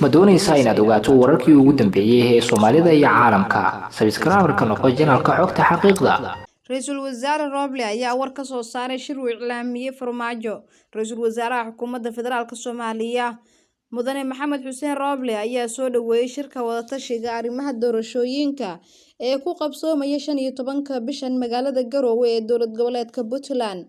ma doonaysaa inaad ogaato wararkii ugu dambeeyay ee Soomaalida iyo caalamka? Subscribe-ka noqo channelka Xogta Xaqiiqda. Ra'iisul Wasaare Roble ayaa war ka soo saaray shir uu iclaamiyay Farmaajo. Ra'iisul Wasaaraha Xukuumadda Federaalka Soomaaliya Mudane Maxamed Xuseen Roble ayaa soo dhaweeyay shirka wada-tashiga arrimaha doorashooyinka ee ku qabsoomaya 15 bishan magaalada Garowe ee dowlad goboleedka Puntland.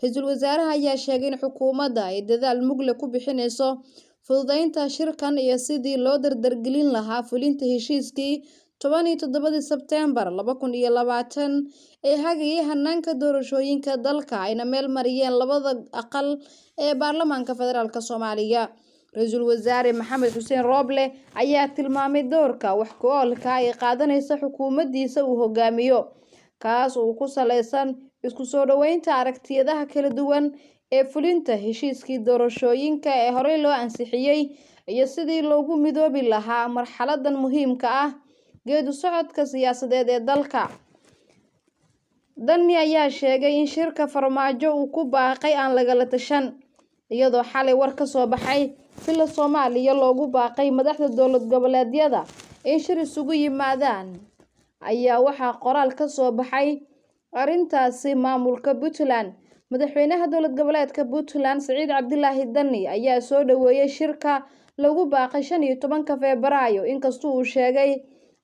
Ra'iisul Wasaaraha ayaa sheegay in xukuumadda ay dadaal mug leh ku bixinayso fududeynta shirkan iyo sidii loo dardargelin lahaa fulinta heshiiskii 17 Sebteembar 2020 ee hagayay hanaanka doorashooyinka dalka ayna meel mariyeen labada aqal ee baarlamaanka federaalka Soomaaliya. Ra'iisul Wasaare Maxamed Xuseen Roble ayaa tilmaamay doorka wax ku oolka ay qaadanaysa xukuumaddiisa uu hogaamiyo, kaas oo ku saleysan isku soo dhaweynta aragtiyadaha kala duwan ee fulinta heshiiskii doorashooyinka ee horey loo ansixiyay iyo sidii loogu midoobi lahaa marxaladan muhiimka ah geedi socodka siyaasadeed ee dalka. Dani ayaa sheegay in shirka Farmaajo uu ku baaqay aan lagala tashan, iyadoo xalay war ka soo baxay fila Soomaaliya loogu baaqay madaxda dowlad goboleedyada in shir isugu yimaadaan. Ayaa waxaa qoraal ka soo baxay arrintaasi maamulka Puntland. Madaxweynaha dowlad goboleedka Puntland Siciid Cabdilaahi Dani ayaa soo dhaweeyay shirka lagu baaqay 15 Febraayo inkastoo uu sheegay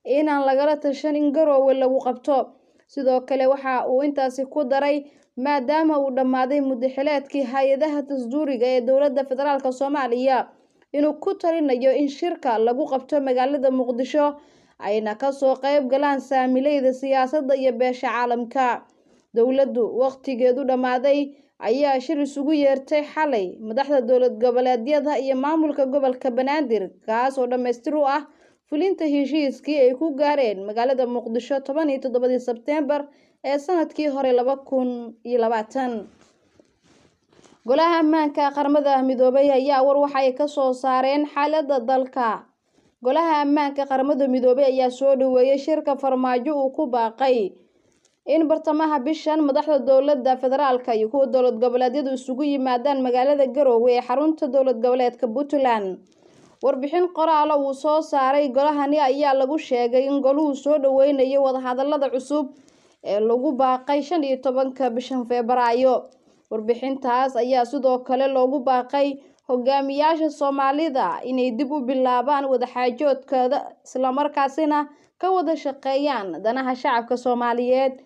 in aan lagala tashan in Garowe lagu qabto. Sidoo kale waxa uu intaasi ku daray maadaama uu dhamaaday muddaxileedkii hay'adaha dastuuriga ee dowladda federaalka Soomaaliya inuu ku talinayo in shirka lagu qabto magaalada Muqdisho ayna ka soo qayb galaan saamileyda siyaasadda iyo beesha caalamka. Dowladdu waqtigeedu dhamaaday ayaa shir isugu yeertay xalay madaxda dowlad goboleedyada iyo maamulka gobolka Banaadir kaas oo dhameystir u ah fulinta heshiiskii ay ku gaareen magaalada Muqdisho 17 Sebteembar ee sanadkii hore 2020. Golaha Ammaanka Qaramada Midoobay ayaa war waxay ka soo saareen xaaladda dalka. Golaha Ammaanka Qaramada Midoobay ayaa soo dhaweeyay shirka Farmaajo uu ku baaqay in bartamaha bishan madaxda dowladda federaalka iyo kuwa dowlad goboleedyadu isugu yimaadaan magaalada Garowe ee xarunta dowlad goboleedka Puntland. Warbixin qoraal uu soo saaray golahani ayaa lagu sheegay in goluhu soo dhaweynayo wadahadallada cusub ee lagu baaqay 15 bishan Febraayo. Warbixintaas ayaa sidoo kale loogu baaqay hogaamiyaasha Soomaalida inay dib u bilaabaan wadaxaajoodkooda isla markaasina ka wada shaqeeyaan danaha shacabka Soomaaliyeed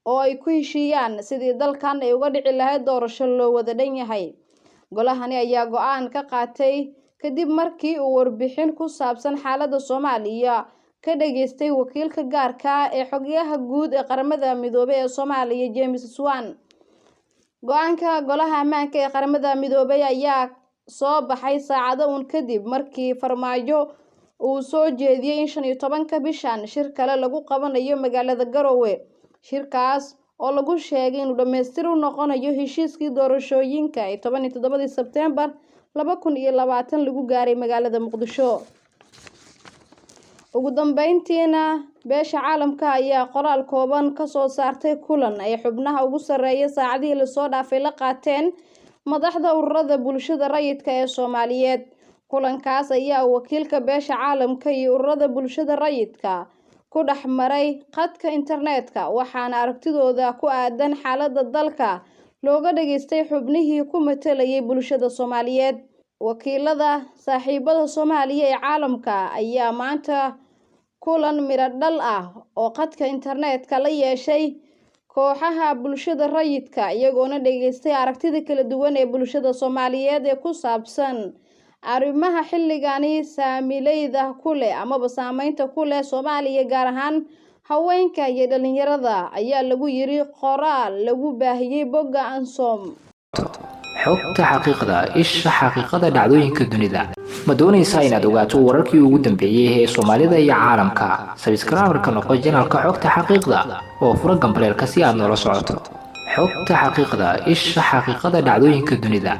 oo ay ku heshiiyaan sidii dalkan ay uga dhici lahayd doorasho loo wada dhan yahay. Golahani ayaa go'aan ka qaatay kadib markii uu warbixin ku saabsan xaaladda Soomaaliya ka dhageystay wakiilka gaarka ah ee xoghayaha guud ee Qaramada Midoobay ee Soomaaliya James Swan. Go'aanka Golaha Ammaanka ee Qaramada Midoobay ayaa soo baxay saacado uun kadib markii Farmaajo uu soo jeediyay in 15 bishan shir kale lagu qabanayo magaalada Garowe. Shirkaas oo lagu sheegay inuu dhameystir u noqonayo heshiiskii doorashooyinka ee 17 Sebteembar 2020 lagu gaaray magaalada Muqdisho. Ugu dambeyntiina beesha caalamka ayaa qoraal kooban ka soo saartay kulan ay xubnaha ugu sareeya saacadihii la soo dhaafay la qaateen madaxda ururada bulshada rayidka ee Soomaaliyeed. Kulankaas ayaa wakiilka beesha caalamka iyo ururada bulshada rayidka ku dhex maray khadka internetka waxaana aragtidooda ku aadan xaaladda dalka looga dhageystay xubnihii ku matalayay bulshada Soomaaliyeed. Wakiilada saaxiibada Soomaaliya ee caalamka ayaa maanta kulan miro dhal ah oo khadka internetka la yeeshay kooxaha bulshada rayidka iyagoona dhageystay aragtida kala duwan ee bulshada Soomaaliyeed ee ku saabsan arrimaha xilligani saamileyda ku leh amaba saameynta ku leh Soomaaliya gaar ahaan haweenka iyo dhalinyarada ayaa lagu yiri qoraal lagu baahiyay bogga Ansom. Xogta Xaqiiqda, isha xaqiiqada dhacdooyinka dunida. Ma doonaysaa inaad ogaato wararkii ugu dambeeyay ee Soomaalida iyo caalamka? Subscribe-ka noqo channelka Xogta Xaqiiqda oo furo gambaleelka si aad noola socoto. Xogta Xaqiiqda, isha xaqiiqada dhacdooyinka dunida.